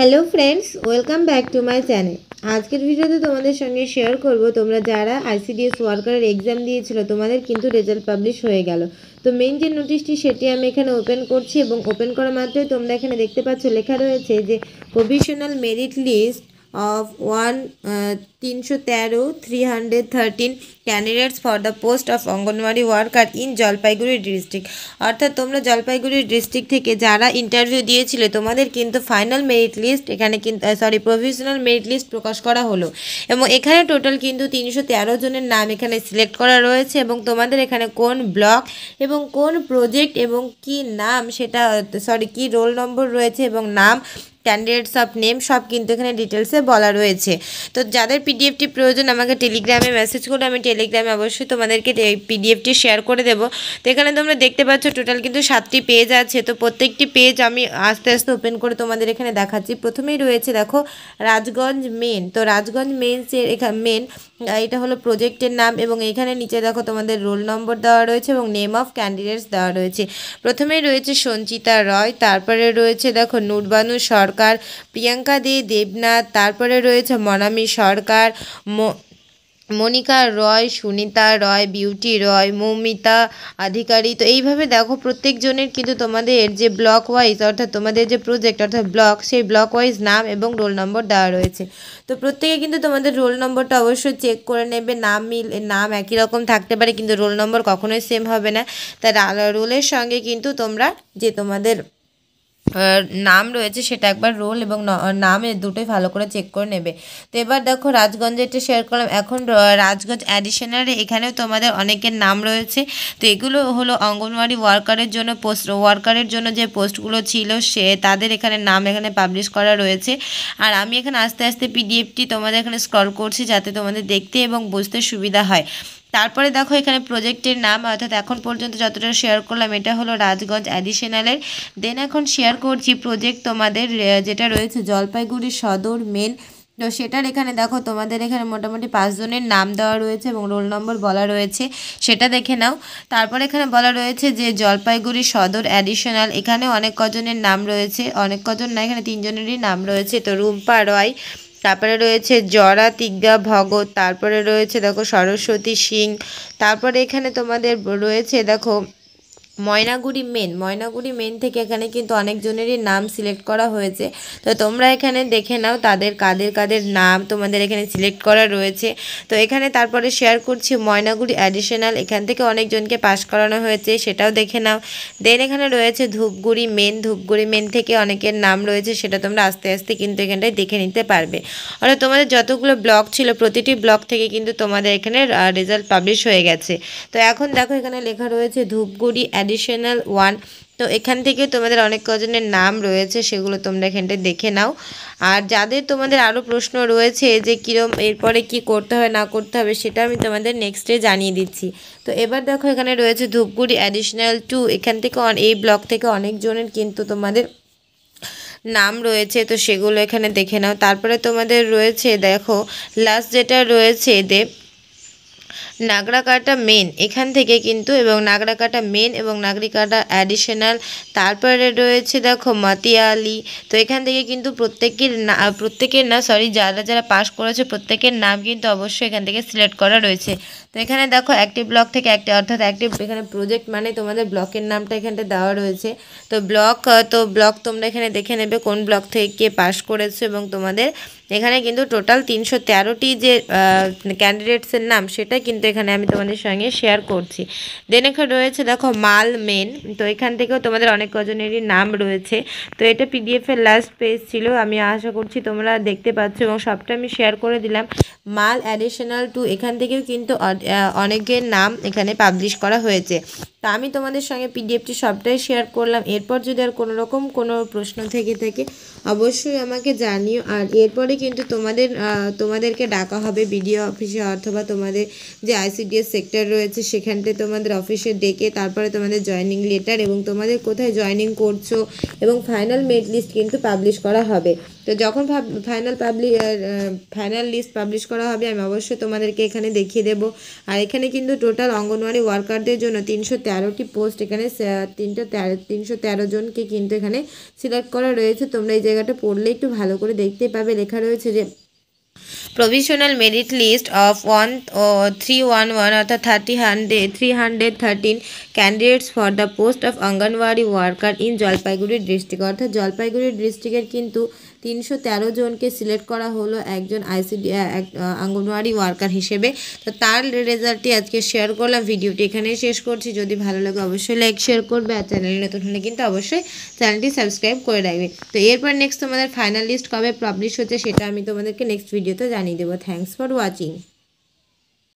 Hello friends, welcome back to my channel. আজকের ভিডিওতে তোমাদের সঙ্গে শেয়ার করব তোমরা যারা আইসিডিএস ওয়ার্কারের এক্সাম দিয়েছিল তোমাদের কিন্তু রেজাল্ট পাবলিশ হয়ে গেল। তো মেইন যে নোটিশটি সেটি আমি এখানে ওপেন করছি এবং ওপেন করা মাত্রই তোমরা এখানে দেখতে পাচ্ছ লেখা রয়েছে যে provisional merit list of 313 candidates for the post of anganwadi worker in Jalpaiguri district. অর্থাৎ তোমরা জলপাইগুড়ি ডিস্ট্রিক্ট থেকে যারা ইন্টারভিউ দিয়েছিলে তোমাদের কিন্তু ফাইনাল মেরিট লিস্ট এখানে কিন্তু প্রভিশনাল মেরিট লিস্ট প্রকাশ করা হলো এবং এখানে টোটাল কিন্তু 313 জনের নাম এখানে সিলেক্ট করা রয়েছে এবং তোমাদের এখানে কোন ব্লক এবং কোন প্রজেক্ট এবং কি নাম সেটা কি রোল নম্বর রয়েছে এবং নাম ক্যান্ডিডেটস অফ নেম সব কিন্তু এখানে ডিটেলসে বলা রয়েছে। তো যাদের পিডিএফটি প্রয়োজন আমাকে টেলিগ্রামে মেসেজ করে আমি টেলিগ্রামে অবশ্যই তোমাদেরকে এই পিডিএফটি শেয়ার করে দেবো। তো এখানে তোমরা দেখতে পাচ্ছ টোটাল কিন্তু 7টি পেজ আছে। তো প্রত্যেকটি পেজ আমি আস্তে আস্তে ওপেন করে তোমাদের এখানে দেখাচ্ছি। প্রথমেই রয়েছে দেখো রাজগঞ্জ মেন। তো রাজগঞ্জ মেন্সের মেন এটা হলো প্রজেক্টের নাম এবং এখানে নিচে দেখো তোমাদের রোল নম্বর দেওয়া রয়েছে এবং নেম অফ ক্যান্ডিডেটস দেওয়া রয়েছে। প্রথমেই রয়েছে সঞ্চিতা রয়, তারপরে রয়েছে দেখো নূরবানু সরকার, প্রিয়াঙ্কা দে দেবনাথ, তারপরে রয়েছে মনামি সরকার, মনিকা রয়, সুনিতা রয়, বিউটি রয়, মৌমিতা আধিকারী। তো এইভাবে দেখো প্রত্যেকজনের কিন্তু তোমাদের যে ব্লক ওয়াইজ অর্থাৎ তোমাদের যে প্রজেক্ট অর্থাৎ ব্লক সেই ব্লক ওয়াইজ নাম এবং রোল নম্বর দেওয়া রয়েছে। তো প্রত্যেকে কিন্তু তোমাদের রোল নম্বরটা অবশ্যই চেক করে নেবে। নাম একই রকম থাকতে পারে কিন্তু রোল নম্বর কখনোই সেম হবে না। তাই রোলের সঙ্গে কিন্তু তোমরা যে তোমাদের নাম রয়েছে সেটা একবার রোল এবং নাম দুটোই ভালো করে চেক করে নেবে। তো এবার দেখো রাজগঞ্জে এটা শেয়ার করলাম। এখন রাজগঞ্জ অ্যাডিশনালে এখানেও তোমাদের অনেকের নাম রয়েছে। তো এগুলো হলো অঙ্গনওয়াড়ি ওয়ার্কারের জন্য যে পোস্টগুলো ছিল তাদের এখানে নাম এখানে পাবলিশ করা রয়েছে। আর আমি এখানে আস্তে আস্তে পিডিএফটি তোমাদের এখানে স্ক্রল করছি যাতে তোমাদের দেখতে এবং বুঝতে সুবিধা হয়। তারপরে দেখো এখানে প্রজেক্টের নাম অর্থাৎ এখন পর্যন্ত যতটা শেয়ার করলাম এটা হলো রাজগঞ্জ অ্যাডিশনালের। দেন এখন শেয়ার করছি প্রজেক্ট তোমাদের যেটা রয়েছে জলপাইগুড়ি সদর মেন। তো সেটার এখানে দেখো তোমাদের এখানে মোটামুটি 5 জনের নাম দেওয়া রয়েছে এবং রোল নম্বর বলা রয়েছে, সেটা দেখে নাও। তারপর এখানে বলা রয়েছে যে জলপাইগুড়ি সদর অ্যাডিশনাল, এখানে অনেক কজনের নাম রয়েছে, অনেক কজন না এখানে 3 জনেরই নাম রয়েছে। তো রুম্পা রয়, তারপরে রয়েছে জরা তিগ্গা ভগত, তারপরে রয়েছে দেখো সরস্বতী সিং, তারপরে এখানে তোমাদের রয়েছে দেখো ময়নাগুড়ি মেন থেকে এখানে কিন্তু অনেকজনেরই নাম সিলেক্ট করা হয়েছে। তো তোমরা এখানে দেখে নাও কাদের নাম তোমাদের এখানে সিলেক্ট করা রয়েছে। তো এখানে তারপরে শেয়ার করছি ময়নাগুড়ি অ্যাডিশনাল, এখান থেকে অনেকজনকে পাস করানো হয়েছে সেটাও দেখে নাও। দেন এখানে রয়েছে ধূপগুড়ি মেন থেকে অনেকের নাম রয়েছে, সেটা তোমরা আস্তে আস্তে কিন্তু এখানটায় দেখে নিতে পারবে। অর্থাৎ তোমাদের যতগুলো ব্লক ছিল প্রতিটি ব্লক থেকে কিন্তু তোমাদের এখানে রেজাল্ট পাবলিশ হয়ে গেছে। তো এখন দেখো এখানে লেখা রয়েছে ধূপগুড়ি অ্যাডিশনাল 1। তো এখান থেকে তোমাদের অনেক কজনের নাম রয়েছে, সেগুলো তোমরা এখানটায় দেখে নাও। আর যাদের তোমাদের আরও প্রশ্ন রয়েছে যে কীরকম এরপরে কি করতে হবে না করতে হবে সেটা আমি তোমাদের নেক্সটে জানিয়ে দিচ্ছি। তো এবার দেখো এখানে রয়েছে ধূপগুড়ি অ্যাডিশনাল 2, এখান থেকে এই ব্লক থেকে অনেকজনের কিন্তু তোমাদের নাম রয়েছে, তো সেগুলো এখানে দেখে নাও। তারপরে তোমাদের রয়েছে দেখো লাস্ট যেটা রয়েছে নাগরাকাটা মেন, এখান থেকে কিন্তু এবং নাগরাকাটা মেন এবং নাগরিকাটা অ্যাডিশনাল। তারপরে রয়েছে দেখো মাতিয়ালি। তো এখান থেকে কিন্তু যারা পাস করেছে প্রত্যেকের নাম কিন্তু অবশ্যই এখান থেকে সিলেক্ট করা রয়েছে। তো এখানে দেখো একটি ব্লক থেকে অর্থাৎ এখানে প্রজেক্ট মানে তোমাদের ব্লকের নামটা এখানটা দেওয়া রয়েছে। তো ব্লক তোমরা এখানে দেখে নেবে কোন ব্লক থেকে কে পাস করেছে এবং তোমাদের এখানে কিন্তু টোটাল 313টি যে ক্যান্ডিডেটসের নাম সেটা কিন্তু এখানে আমি তোমাদের সঙ্গে শেয়ার করছি। দেন এখানে রয়েছে দেখো মাল মেন। তো এখান থেকেও তোমাদের অনেক কজনেরই নাম রয়েছে। তো এটা পিডিএফের লাস্ট পেজ ছিল, আমি আশা করছি তোমরা দেখতে পাচ্ছ এবং সবটা আমি শেয়ার করে দিলাম। মাল অ্যাডিশনাল 2, এখান থেকেও কিন্তু অনেকের নাম এখানে পাবলিশ করা হয়েছে। তা আমি তোমাদের সঙ্গে পিডিএফটি সবটাই শেয়ার করলাম। এরপর যদি আর কোনো রকম কোনো প্রশ্ন থেকে থাকে অবশ্যই আমাকে জানিও। আর এরপরে কিন্তু তোমাদেরকে ডাকা হবে বিডিও অফিসে অথবা তোমাদের যে আইসিডিএস সেক্টর রয়েছে সেখানটায় তোমাদের অফিসে ডেকে তারপরে তোমাদের জয়েনিং লেটার এবং তোমাদের কোথায় জয়েনিং করছো এবং ফাইনাল মেরিট লিস্ট কিন্তু পাবলিশ করা হবে। তো যখন ফাইনাল লিস্ট পাবলিশ করা হবে আমি অবশ্যই তোমাদেরকে এখানে দেখিয়ে দেবো। আর এখানে কিন্তু টোটাল অঙ্গনওয়াড়ি ওয়ার্কারদের জন্য 313টি পোস্ট, এখানে 313 জনকে কিন্তু এখানে সিলেক্ট করা রয়েছে। তোমরা এই জায়গাটা পড়লে একটু ভালো করে দেখতে পাবে। লেখা রয়েছে যে প্রভিশনাল মেরিট লিস্ট অফ 1311 অর্থাৎ 313 candidates for the post of anganwadi worker in Jalpaiguri district, অর্থাৎ জলপাইগুড়ি ডিস্ট্রিক্টের কিন্তু 313 জনকে সিলেক্ট করা হলো একজন অঙ্গনওয়াড়ি ওয়ার্কার হিসেবে। তো তার রেজাল্টটি আজকে শেয়ার করলাম। ভিডিওটি এখানেই শেষ করছি। যদি ভালো লাগে অবশ্যই লাইক শেয়ার করবে, আর চ্যানেলে নতুন হলে কিন্তু অবশ্যই চ্যানেলটি সাবস্ক্রাইব করে রাখবে। তো এরপর নেক্সট তোমাদের ফাইনাল লিস্ট কবে পাবলিশ হচ্ছে সেটা আমি তোমাদেরকে নেক্সট ভিডিওতে জানিয়ে দেবো। Thanks for watching.